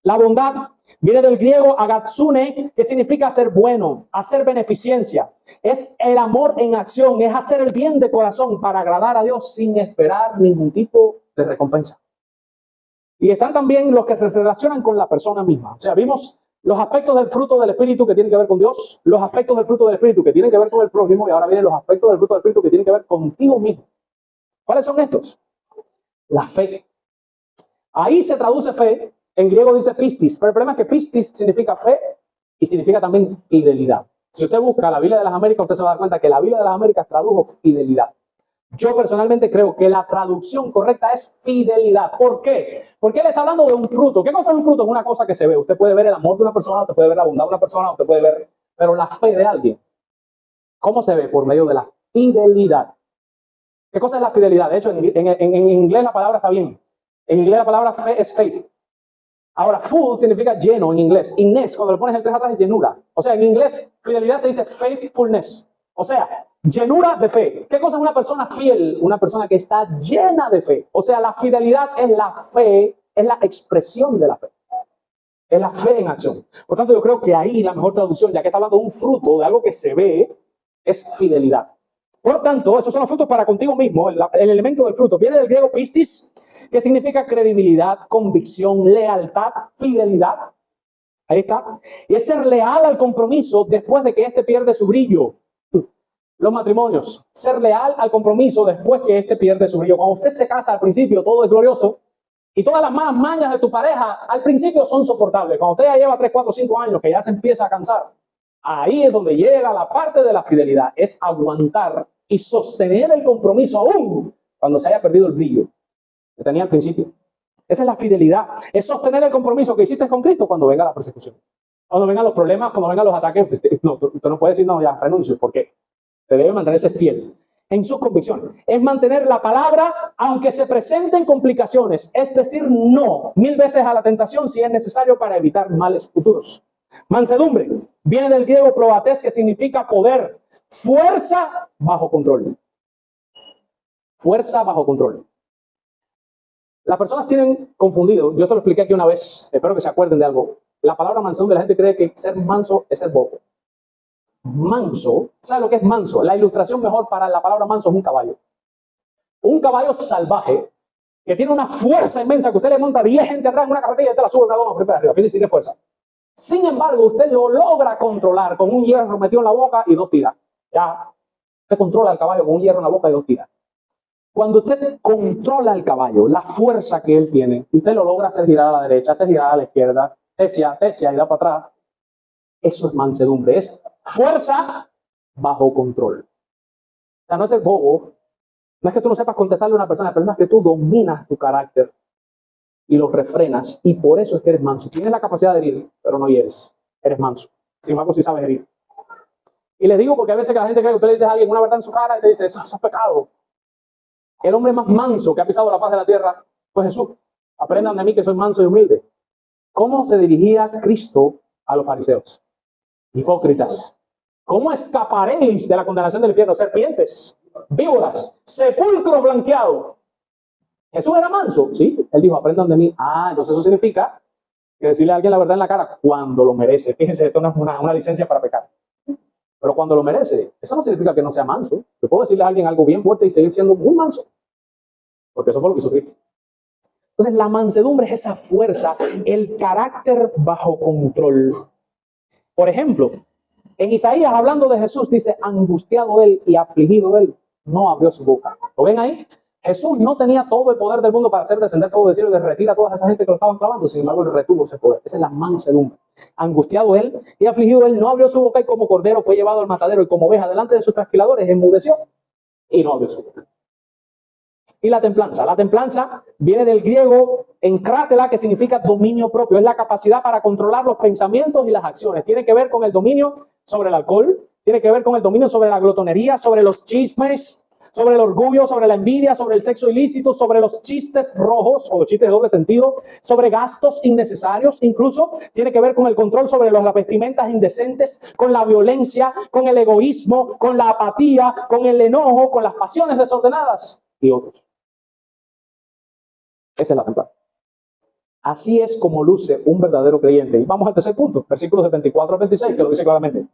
La bondad viene del griego agatsune, que significa hacer bueno, hacer beneficencia. Es el amor en acción, es hacer el bien de corazón para agradar a Dios sin esperar ningún tipo de recompensa. Y están también los que se relacionan con la persona misma. O sea, vimos los aspectos del fruto del Espíritu que tienen que ver con Dios, los aspectos del fruto del Espíritu que tienen que ver con el prójimo, y ahora vienen los aspectos del fruto del Espíritu que tienen que ver contigo mismo. ¿Cuáles son estos? La fe. Ahí se traduce fe, en griego dice pistis, pero el problema es que pistis significa fe y significa también fidelidad. Si usted busca la Biblia de las Américas, usted se va a dar cuenta que la Biblia de las Américas tradujo fidelidad. Yo personalmente creo que la traducción correcta es fidelidad. ¿Por qué? Porque él está hablando de un fruto. ¿Qué cosa es un fruto? Es una cosa que se ve. Usted puede ver el amor de una persona, usted puede ver la bondad de una persona, usted puede ver, pero la fe de alguien, ¿cómo se ve? Por medio de la fidelidad. ¿Qué cosa es la fidelidad? De hecho, en inglés la palabra está bien. En inglés la palabra fe es faith. Ahora, full significa lleno en inglés. Inés, cuando le pones el 3 atrás, es llenura. O sea, en inglés, fidelidad se dice faithfulness. O sea, llenura de fe. ¿Qué cosa es una persona fiel? Una persona que está llena de fe. O sea, la fidelidad es la fe, es la expresión de la fe. Es la fe en acción. Por tanto, yo creo que ahí la mejor traducción, ya que está hablando de un fruto, de algo que se ve, es fidelidad. Por tanto, esos son los frutos para contigo mismo. El elemento del fruto viene del griego pistis, que significa credibilidad, convicción, lealtad, fidelidad. Ahí está. Y es ser leal al compromiso después de que éste pierde su brillo. Los matrimonios, ser leal al compromiso después que éste pierde su brillo. Cuando usted se casa al principio, todo es glorioso. Y todas las malas mañas de tu pareja al principio son soportables. Cuando usted ya lleva 3, 4, 5 años, que ya se empieza a cansar, ahí es donde llega la parte de la fidelidad. Es aguantar y sostener el compromiso aún cuando se haya perdido el brillo que tenía al principio. Esa es la fidelidad. Es sostener el compromiso que hiciste con Cristo cuando venga la persecución. Cuando vengan los problemas, cuando vengan los ataques. No, usted no puede decir, no, ya renuncio, porque te debe mantenerse fiel en sus convicciones. Es mantener la palabra aunque se presenten complicaciones. Es decir, no 1000 veces a la tentación si es necesario para evitar males futuros. Mansedumbre viene del griego probates, que significa poder, fuerza bajo control. Fuerza bajo control. Las personas tienen confundido, yo te lo expliqué aquí una vez, espero que se acuerden de algo. La palabra mansedumbre, la gente cree que ser manso es ser bobo. Manso, ¿sabe lo que es manso? La ilustración mejor para la palabra manso es un caballo. Un caballo salvaje que tiene una fuerza inmensa, que usted le monta 10 gente atrás en una carretilla y te la sube una loma para arriba, tiene fuerza. Sin embargo, usted lo logra controlar con un hierro metido en la boca y 2 tiras. Ya, usted controla al caballo con un hierro en la boca y 2 tiras. Cuando usted controla al caballo, la fuerza que él tiene, usted lo logra hacer girar a la derecha, hacer girar a la izquierda, tesia, y da para atrás. Eso es mansedumbre, es fuerza bajo control. O sea, no es el bobo, no es que tú no sepas contestarle a una persona, el problema es que tú dominas tu carácter y lo refrenas, y por eso es que eres manso. Tienes la capacidad de herir, pero no hieres, eres manso. Sin embargo, sí sabes herir. Y les digo porque a veces que la gente cree que usted le dice a alguien una verdad en su cara y te dice, eso es pecado. El hombre más manso que ha pisado la faz de la tierra fue Jesús. Aprendan de mí que soy manso y humilde. ¿Cómo se dirigía Cristo a los fariseos? Hipócritas. ¿Cómo escaparéis de la condenación del infierno? Serpientes, víboras, sepulcro blanqueado. Jesús era manso, ¿sí? Él dijo, aprendan de mí. Entonces eso significa que decirle a alguien la verdad en la cara cuando lo merece. Fíjense, esto no es una licencia para pecar. Pero cuando lo merece, eso no significa que no sea manso. Yo puedo decirle a alguien algo bien fuerte y seguir siendo muy manso. Porque eso fue lo que hizo Cristo. Entonces la mansedumbre es esa fuerza, el carácter bajo control. Por ejemplo, en Isaías, hablando de Jesús, dice, angustiado él y afligido él, no abrió su boca. ¿Lo ven ahí? Jesús no tenía todo el poder del mundo para hacer descender fuego del cielo y derretir a toda esa gente que lo estaban clavando. Sin embargo, él retuvo ese poder. Esa es la mansedumbre. Angustiado él y afligido él, no abrió su boca, y como cordero fue llevado al matadero, y como oveja delante de sus trasquiladores enmudeció y no abrió su boca. Y la templanza viene del griego encrátela, que significa dominio propio. Es la capacidad para controlar los pensamientos y las acciones. Tiene que ver con el dominio sobre el alcohol, tiene que ver con el dominio sobre la glotonería, sobre los chismes, sobre el orgullo, sobre la envidia, sobre el sexo ilícito, sobre los chistes rojos o los chistes de doble sentido, sobre gastos innecesarios. Incluso tiene que ver con el control sobre las vestimentas indecentes, con la violencia, con el egoísmo, con la apatía, con el enojo, con las pasiones desordenadas y otros. Esa es la templanza. Así es como luce un verdadero creyente. Y vamos al tercer punto, versículos de 24 al 26, que lo dice claramente.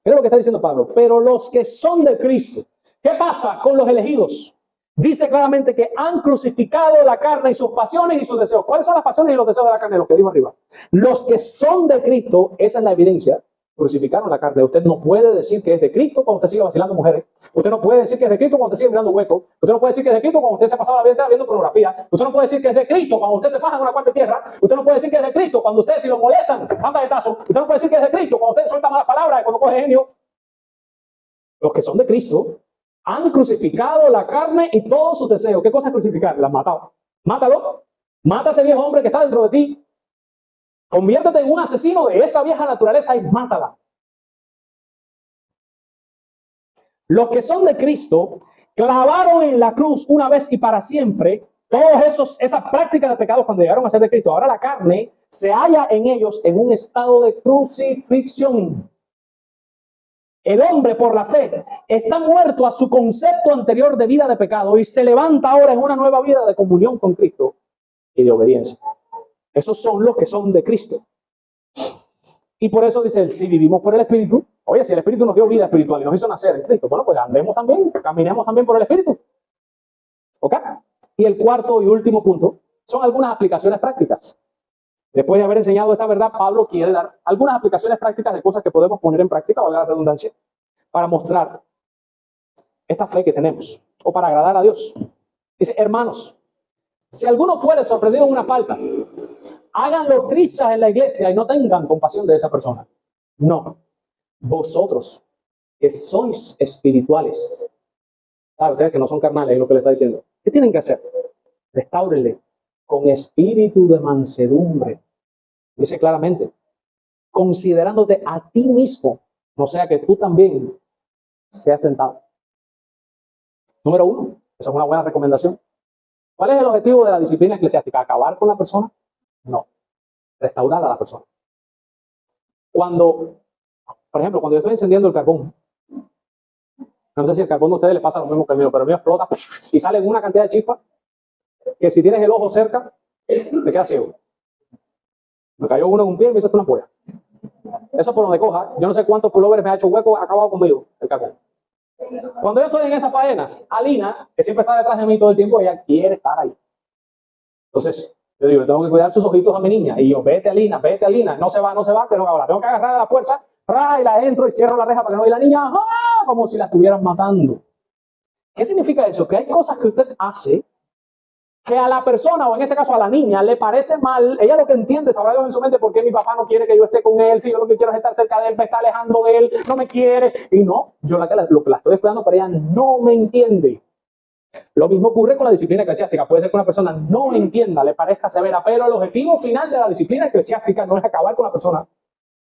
Mira lo que está diciendo Pablo. Pero los que son de Cristo, ¿qué pasa con los elegidos? Dice claramente que han crucificado la carne y sus pasiones y sus deseos. ¿Cuáles son las pasiones y los deseos de la carne? Los que dijo arriba. Los que son de Cristo, esa es la evidencia, crucificaron la carne. Usted no puede decir que es de Cristo cuando usted sigue vacilando mujeres. Usted no puede decir que es de Cristo cuando usted sigue mirando huecos. Usted no puede decir que es de Cristo cuando usted se ha pasado la vida entera viendo pornografía. Usted no puede decir que es de Cristo cuando usted se faja en una cuarta tierra. Usted no puede decir que es de Cristo cuando usted, si lo molestan, anda de tazo. Usted no puede decir que es de Cristo cuando usted suelta malas palabras y cuando coge genio. Los que son de Cristo han crucificado la carne y todos sus deseos. ¿Qué cosa es crucificar? La han matado. Mátalo. Mata a ese viejo hombre que está dentro de ti. Conviértete en un asesino de esa vieja naturaleza y mátala. Los que son de Cristo clavaron en la cruz una vez y para siempre esas prácticas de pecados cuando llegaron a ser de Cristo. Ahora la carne se halla en ellos en un estado de crucifixión. El hombre, por la fe, está muerto a su concepto anterior de vida de pecado y se levanta ahora en una nueva vida de comunión con Cristo y de obediencia. Esos son los que son de Cristo. Y por eso dice él, si vivimos por el Espíritu, oye, si el Espíritu nos dio vida espiritual y nos hizo nacer en Cristo, bueno, pues andemos también, caminemos también por el Espíritu. ¿Ok? Y el cuarto y último punto son algunas aplicaciones prácticas. Después de haber enseñado esta verdad, Pablo quiere dar algunas aplicaciones prácticas de cosas que podemos poner en práctica, valga la redundancia, para mostrar esta fe que tenemos o para agradar a Dios. Dice, hermanos, si alguno fuere sorprendido en una falta, háganlo trizas en la iglesia y no tengan compasión de esa persona. No, vosotros que sois espirituales, ustedes que no son carnales, es lo que le está diciendo. ¿Qué tienen que hacer? Restáurenle con espíritu de mansedumbre. Dice claramente, considerándote a ti mismo, no sea que tú también seas tentado. Número 1, esa es una buena recomendación. ¿Cuál es el objetivo de la disciplina eclesiástica? ¿Acabar con la persona? No, restaurar a la persona. Cuando, por ejemplo, cuando yo estoy encendiendo el carbón, no sé si el carbón de ustedes le pasa lo mismo que el mío, pero el mío explota y sale en una cantidad de chispas que si tienes el ojo cerca, te quedas ciego. Me cayó uno en un pie y me hizo una polla. Eso por donde coja, yo no sé cuántos pullovers me ha hecho hueco, ha acabado conmigo el carbón. Cuando yo estoy en esas faenas, Alina, que siempre está detrás de mí todo el tiempo, ella quiere estar ahí. Entonces, yo digo, tengo que cuidar sus ojitos a mi niña. Y yo, vete Alina, no se va, que no ahora. Tengo que agarrar a la fuerza, y la entro y cierro la reja para que no vea la niña, ¡ah! Como si la estuvieran matando. ¿Qué significa eso? Que hay cosas que usted hace que a la persona, o en este caso a la niña, le parece mal. Ella lo que entiende, sabrá Dios en su mente, por qué mi papá no quiere que yo esté con él, si yo lo que quiero es estar cerca de él, me está alejando de él, no me quiere. Y no, yo lo que la estoy esperando, pero ella no me entiende. Lo mismo ocurre con la disciplina eclesiástica. Puede ser que una persona no entienda, le parezca severa, pero el objetivo final de la disciplina eclesiástica no es acabar con la persona,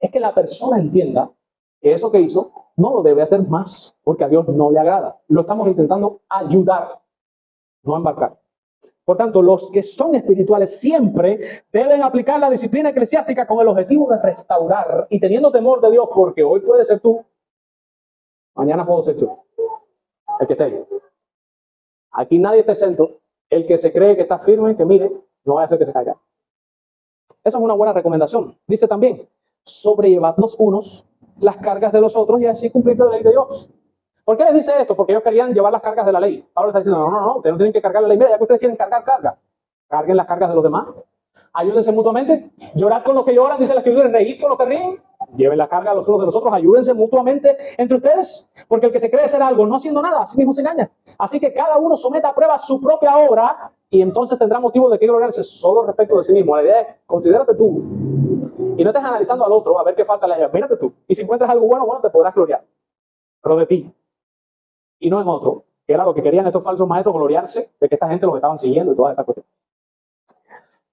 es que la persona entienda que eso que hizo no lo debe hacer más, porque a Dios no le agrada. Lo estamos intentando ayudar, no embarcar. Por tanto, los que son espirituales siempre deben aplicar la disciplina eclesiástica con el objetivo de restaurar y teniendo temor de Dios, porque hoy puede ser tú, mañana puedo ser yo, el que esté ahí. Aquí nadie está exento. El que se cree que está firme, que mire, no vaya a ser que se caiga. Esa es una buena recomendación. Dice también, sobrellevad los unos las cargas de los otros y así cumplir la ley de Dios. ¿Por qué les dice esto? Porque ellos querían llevar las cargas de la ley. Pablo está diciendo, no, ustedes no tienen que cargar la ley. Mira, ya que ustedes quieren cargar carga, carguen las cargas de los demás. Ayúdense mutuamente. Llorad con los que lloran, dice la Escritura, reíd con los que ríen. Lleven la carga los unos de los otros, ayúdense mutuamente entre ustedes. Porque el que se cree ser algo no haciendo nada, a sí mismo se engaña. Así que cada uno someta a prueba su propia obra y entonces tendrá motivo de que gloriarse solo respecto de sí mismo. La idea es, considérate tú y no estés analizando al otro a ver qué falta le haya. Mírate tú. Y si encuentras algo bueno, te podrás gloriar. Pero de ti. Y no en otro, que era lo que querían estos falsos maestros, gloriarse de que esta gente los estaban siguiendo y todas estas cuestiones.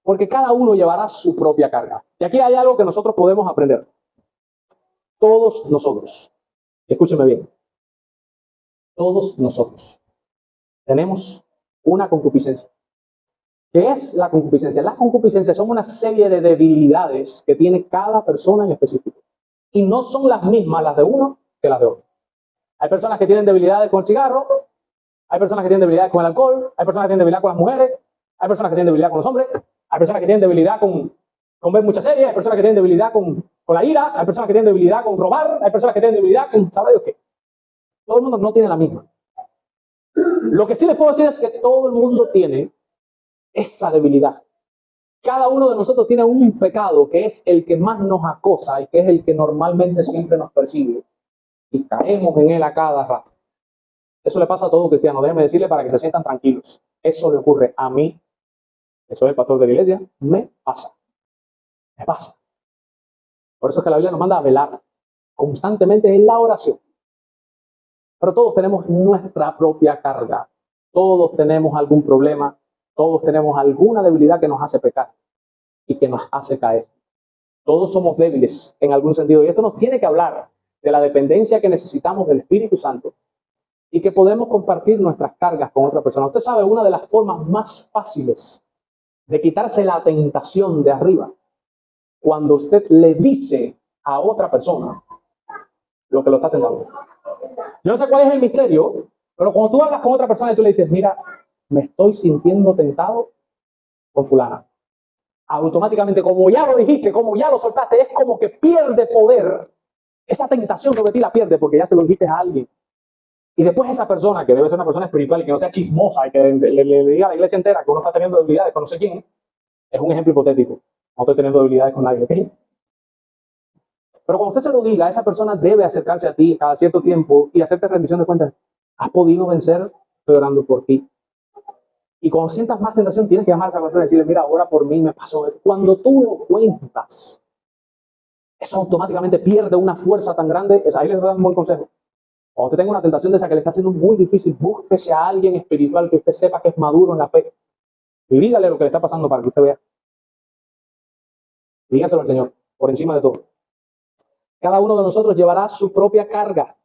Porque cada uno llevará su propia carga. Y aquí hay algo que nosotros podemos aprender. Todos nosotros, escúcheme bien, todos nosotros tenemos una concupiscencia. ¿Qué es la concupiscencia? Las concupiscencias son una serie de debilidades que tiene cada persona en específico. Y no son las mismas las de uno que las de otro. Hay personas que tienen debilidades con el cigarro, hay personas que tienen debilidades con el alcohol, hay personas que tienen debilidad con las mujeres, hay personas que tienen debilidad con los hombres, hay personas que tienen debilidad con ver muchas series, hay personas que tienen debilidad con la ira, hay personas que tienen debilidad con robar, hay personas que tienen debilidad con, ¿sabrá Dios qué? Todo el mundo no tiene la misma. Lo que sí les puedo decir es que todo el mundo tiene esa debilidad. Cada uno de nosotros tiene un pecado que es el que más nos acosa y que es el que normalmente siempre nos persigue. Y caemos en él a cada rato. Eso le pasa a todo cristiano. Déjenme decirle para que se sientan tranquilos. Eso le ocurre a mí, que soy el pastor de la iglesia, me pasa. Me pasa. Por eso es que la Biblia nos manda a velar constantemente en la oración. Pero todos tenemos nuestra propia carga. Todos tenemos algún problema. Todos tenemos alguna debilidad que nos hace pecar y que nos hace caer. Todos somos débiles en algún sentido. Y esto nos tiene que hablar de la dependencia que necesitamos del Espíritu Santo y que podemos compartir nuestras cargas con otra persona. Usted sabe, una de las formas más fáciles de quitarse la tentación de arriba, cuando usted le dice a otra persona lo que lo está tentando. Yo no sé cuál es el misterio, pero cuando tú hablas con otra persona y tú le dices, mira, me estoy sintiendo tentado con fulana, automáticamente, como ya lo dijiste, como ya lo soltaste, es como que pierde poder. Esa tentación sobre ti la pierde porque ya se lo dijiste a alguien. Y después esa persona, que debe ser una persona espiritual y que no sea chismosa y que le diga a la iglesia entera que uno está teniendo debilidades con no sé quién, es un ejemplo hipotético. No estoy teniendo debilidades con nadie, ¿ok? Pero cuando usted se lo diga, esa persona debe acercarse a ti cada cierto tiempo y hacerte rendición de cuentas. ¿Has podido vencer? Estoy orando por ti. Y cuando sientas más tentación, tienes que llamar a esa persona y decirle, mira, ora por mí, me pasó. Cuando tú lo cuentas, eso automáticamente pierde una fuerza tan grande. Ahí les doy un buen consejo. Cuando usted tenga una tentación de esa que le está haciendo muy difícil, búsquese a alguien espiritual que usted sepa que es maduro en la fe. Y dígale lo que le está pasando para que usted vea. Dígaselo al Señor, por encima de todo. Cada uno de nosotros llevará su propia carga.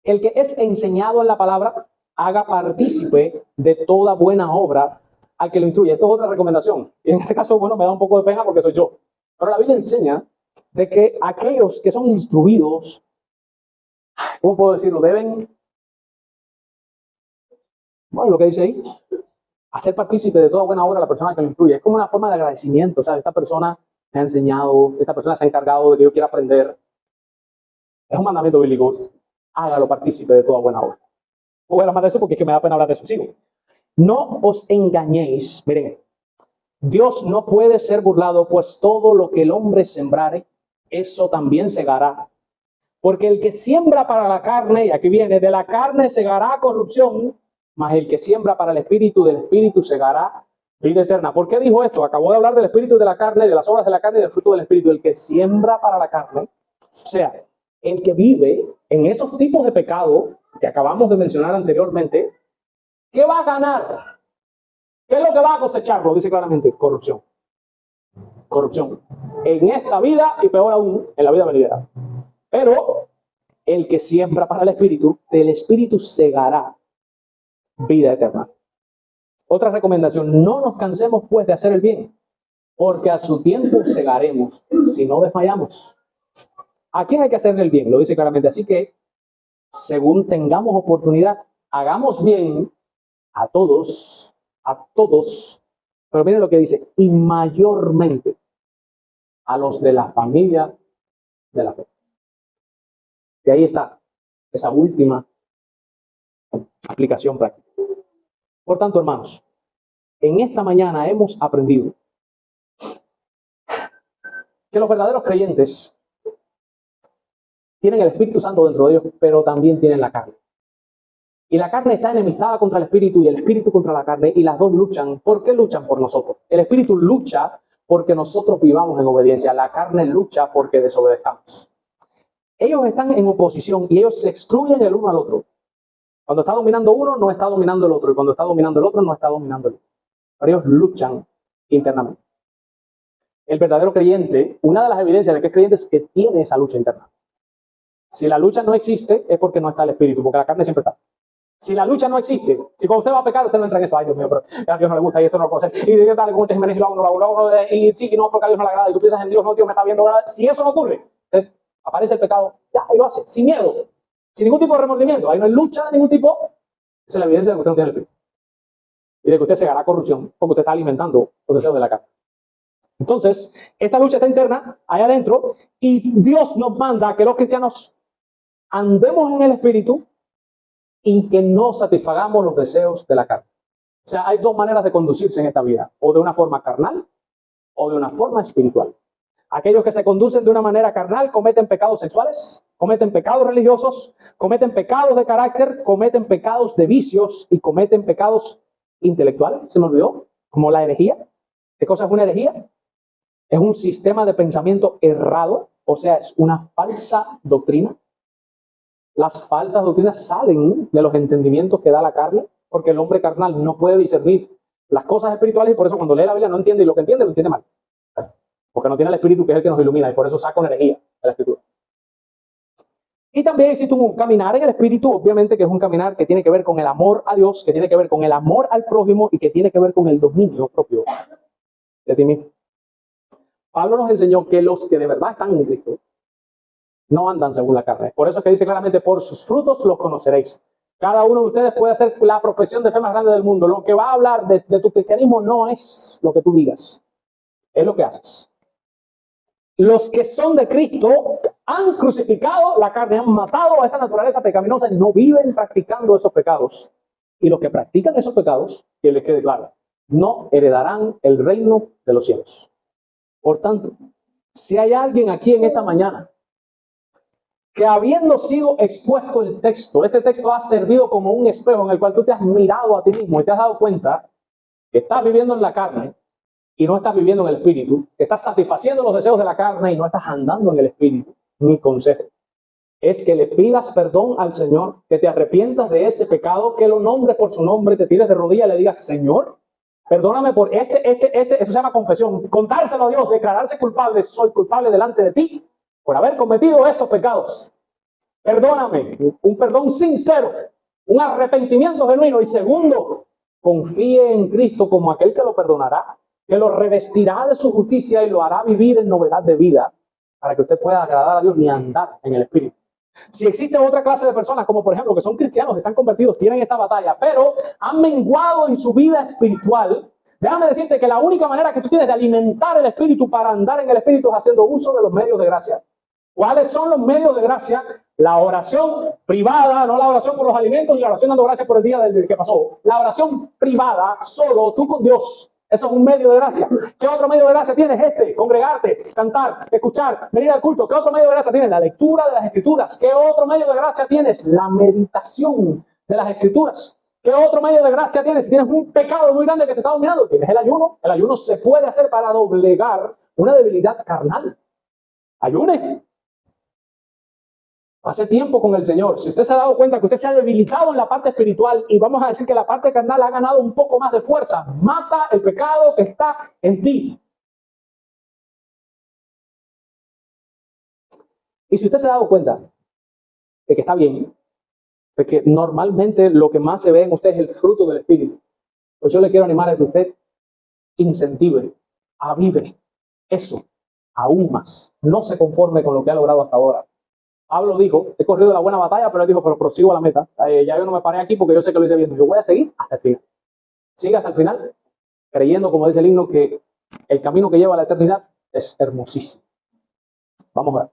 El que es enseñado en la palabra, haga partícipe de toda buena obra al que lo instruye. Esto es otra recomendación. Y en este caso, bueno, me da un poco de pena porque soy yo. Pero la Biblia enseña de que aquellos que son instruidos, ¿cómo puedo decirlo? Deben, bueno, lo que dice ahí, hacer partícipe de toda buena obra a la persona que lo instruye. Es como una forma de agradecimiento. O sea, esta persona me ha enseñado, esta persona se ha encargado de que yo quiera aprender. Es un mandamiento bíblico. Hágalo partícipe de toda buena obra. No voy a hablar más de eso porque es que me da pena hablar de eso. Sigo. No os engañéis. Miren, Dios no puede ser burlado, pues todo lo que el hombre sembrare, eso también segará. Porque el que siembra para la carne, y aquí viene, de la carne segará corrupción, mas el que siembra para el espíritu, del espíritu segará vida eterna. ¿Por qué dijo esto? Acabó de hablar del espíritu y de la carne, de las obras de la carne y del fruto del espíritu. El que siembra para la carne, o sea, el que vive en esos tipos de pecado que acabamos de mencionar anteriormente, ¿qué va a ganar? ¿Qué es lo que va a cosechar? Lo dice claramente, corrupción. Corrupción. En esta vida y peor aún, en la vida venidera. Pero el que siembra para el espíritu, del espíritu segará vida eterna. Otra recomendación, no nos cansemos pues de hacer el bien, porque a su tiempo segaremos si no desmayamos. ¿A quién hay que hacerle el bien? Lo dice claramente. Así que, según tengamos oportunidad, hagamos bien a todos, pero miren lo que dice, y mayormente a los de la familia de la fe. Y ahí está esa última aplicación práctica. Por tanto, hermanos, en esta mañana hemos aprendido que los verdaderos creyentes tienen el Espíritu Santo dentro de ellos, pero también tienen la carne. Y la carne está enemistada contra el Espíritu y el Espíritu contra la carne, y las dos luchan. ¿Por qué luchan por nosotros? El Espíritu lucha porque nosotros vivamos en obediencia. La carne lucha porque desobedezcamos. Ellos están en oposición y ellos se excluyen el uno al otro. Cuando está dominando uno, no está dominando el otro. Y cuando está dominando el otro, no está dominando el otro. Pero ellos luchan internamente. El verdadero creyente, una de las evidencias de que es creyente es que tiene esa lucha interna. Si la lucha no existe, es porque no está el Espíritu, porque la carne siempre está. Si la lucha no existe, si cuando usted va a pecar, usted no entra en eso, ay Dios mío, pero a Dios no le gusta y esto no lo puedo hacer, y Dios tal, como Jiménez y lo hago, y sí, no, porque a Dios no le agrada, y tú piensas en Dios, no, Dios me está viendo, si eso no ocurre, aparece el pecado, ya, y lo hace, sin miedo, sin ningún tipo de remordimiento, ahí no hay lucha de ningún tipo, esa es la evidencia de que usted no tiene el Espíritu, y de que usted se hará corrupción, porque usted está alimentando los deseos de la carne. Entonces, esta lucha está interna, allá adentro, y Dios nos manda a que los cristianos andemos en el Espíritu, y que no satisfagamos los deseos de la carne. O sea, hay dos maneras de conducirse en esta vida, o de una forma carnal o de una forma espiritual. Aquellos que se conducen de una manera carnal cometen pecados sexuales, cometen pecados religiosos, cometen pecados de carácter, cometen pecados de vicios y cometen pecados intelectuales. ¿Se me olvidó? Como la herejía. ¿Qué cosa es una herejía? Es un sistema de pensamiento errado, o sea, es una falsa doctrina. Las falsas doctrinas salen de los entendimientos que da la carne, porque el hombre carnal no puede discernir las cosas espirituales y por eso cuando lee la Biblia no entiende y lo que entiende lo entiende mal. Porque no tiene el Espíritu que es el que nos ilumina y por eso saca una herejía de la Escritura. Y también existe un caminar en el Espíritu, obviamente que es un caminar que tiene que ver con el amor a Dios, que tiene que ver con el amor al prójimo y que tiene que ver con el dominio propio de ti mismo. Pablo nos enseñó que los que de verdad están en Cristo no andan según la carne. Por eso es que dice claramente, por sus frutos los conoceréis. Cada uno de ustedes puede hacer la profesión de fe más grande del mundo. Lo que va a hablar de tu cristianismo no es lo que tú digas, es lo que haces. Los que son de Cristo han crucificado la carne, han matado a esa naturaleza pecaminosa y no viven practicando esos pecados. Y los que practican esos pecados, que les quede claro, no heredarán el reino de los cielos. Por tanto, si hay alguien aquí en esta mañana que habiendo sido expuesto el texto, este texto ha servido como un espejo en el cual tú te has mirado a ti mismo y te has dado cuenta que estás viviendo en la carne y no estás viviendo en el espíritu, que estás satisfaciendo los deseos de la carne y no estás andando en el espíritu. Mi consejo es que le pidas perdón al Señor, que te arrepientas de ese pecado, que lo nombres por su nombre, te tires de rodillas y le digas, Señor, perdóname por eso se llama confesión, contárselo a Dios, declararse culpable, soy culpable delante de ti por haber cometido estos pecados. Perdóname, un perdón sincero, un arrepentimiento genuino. Y segundo, confíe en Cristo como aquel que lo perdonará, que lo revestirá de su justicia y lo hará vivir en novedad de vida para que usted pueda agradar a Dios y andar en el Espíritu. Si existe otra clase de personas, como por ejemplo que son cristianos, están convertidos, tienen esta batalla, pero han menguado en su vida espiritual, déjame decirte que la única manera que tú tienes de alimentar el Espíritu para andar en el Espíritu es haciendo uso de los medios de gracia. ¿Cuáles son los medios de gracia? La oración privada, no la oración por los alimentos y la oración dando gracias por el día del que pasó. La oración privada, solo tú con Dios. Eso es un medio de gracia. ¿Qué otro medio de gracia tienes? Congregarte, cantar, escuchar, venir al culto. ¿Qué otro medio de gracia tienes? La lectura de las Escrituras. ¿Qué otro medio de gracia tienes? La meditación de las Escrituras. ¿Qué otro medio de gracia tienes? Si tienes un pecado muy grande que te está dominando, tienes el ayuno. El ayuno se puede hacer para doblegar una debilidad carnal. Ayune. Hace tiempo con el Señor. Si usted se ha dado cuenta que usted se ha debilitado en la parte espiritual y vamos a decir que la parte carnal ha ganado un poco más de fuerza, mata el pecado que está en ti. Y si usted se ha dado cuenta de que está bien, de que normalmente lo que más se ve en usted es el fruto del Espíritu, pues yo le quiero animar a que usted incentive, avive eso aún más. No se conforme con lo que ha logrado hasta ahora. Pablo dijo, he corrido la buena batalla, pero él dijo, pero prosigo a la meta. Ya yo no me paré aquí porque yo sé que lo hice bien. Yo voy a seguir hasta el final. Sigue hasta el final, creyendo, como dice el himno, que el camino que lleva a la eternidad es hermosísimo. Vamos a ver.